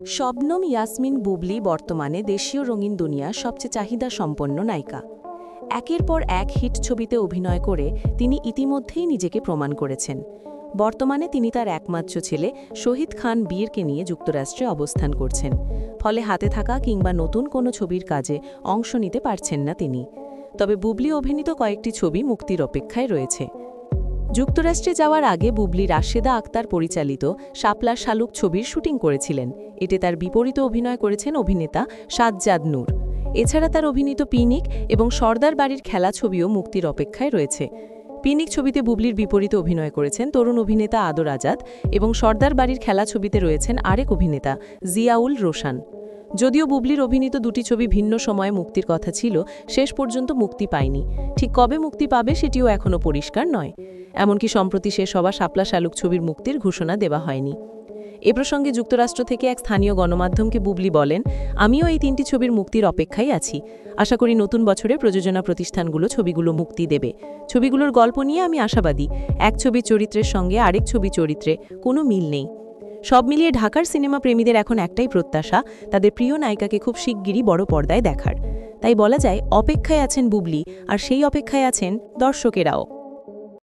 শবনম ইয়াসমিন বুবলি বর্তমানে দেশীয় রঙিন দুনিয়ার সবচেয়ে চাহিদা সম্পন্ন নায়িকা। একের পর এক হিট ছবিতে অভিনয় করে তিনি ইতিমধ্যেই নিজেকে প্রমাণ করেছেন। বর্তমানে তিনি তার একমাত্র ছেলে শহীদ খান বীরকে নিয়ে যুক্তরাষ্ট্রে অবস্থান করছেন। ফলে হাতে থাকা কিংবা নতুন কোনো ছবির কাজে অংশ নিতে পারছেন না তিনি। তবে বুবলি অভিনীত কয়েকটি ছবি মুক্তির অপেক্ষায় রয়েছে। যুক্তরাষ্ট্রে যাওয়ার আগে বুবলি রাশেদা আক্তার পরিচালিত শাপলা শালুক ছবির শুটিং করেছিলেন। এতে তার বিপরীতে অভিনয় করেছেন অভিনেতা সাজ্জাদ নূর। এছাড়া তার অভিনীত পিনিক এবং সর্দার বাড়ির খেলা ছবিও মুক্তির অপেক্ষায় রয়েছে। পিনিক ছবিতে বুবলির বিপরীতে অভিনয় করেছেন তরুণ অভিনেতা আদর আজাদ এবং সর্দার বাড়ির খেলা ছবিতে রয়েছেন আরেক অভিনেতা জিয়াউল রোশান। যদিও বুবলির অভিনীত দুটি ছবি ভিন্ন সময়ে মুক্তির কথা ছিল, শেষ পর্যন্ত মুক্তি পায়নি। ঠিক কবে মুক্তি পাবে সেটিও এখনও পরিষ্কার নয়। এমনকি সম্প্রতি শেষ হওয়া শাপলা শালুক ছবির মুক্তির ঘোষণা দেওয়া হয়নি। এ প্রসঙ্গে যুক্তরাষ্ট্র থেকে এক স্থানীয় গণমাধ্যমকে বুবলি বলেন, আমিও এই তিনটি ছবির মুক্তির অপেক্ষায় আছি। আশা করি নতুন বছরে প্রযোজনা প্রতিষ্ঠানগুলো ছবিগুলো মুক্তি দেবে। ছবিগুলোর গল্প নিয়ে আমি আশাবাদী। এক ছবির চরিত্রের সঙ্গে আরেক ছবি চরিত্রে কোনো মিল নেই। সব মিলিয়ে ঢাকার সিনেমা প্রেমীদের এখন একটাই প্রত্যাশা, তাদের প্রিয় নায়িকাকে খুব শিগগিরই বড় পর্দায় দেখার। তাই বলা যায় অপেক্ষায় আছেন বুবলি, আর সেই অপেক্ষায় আছেন দর্শকেরাও।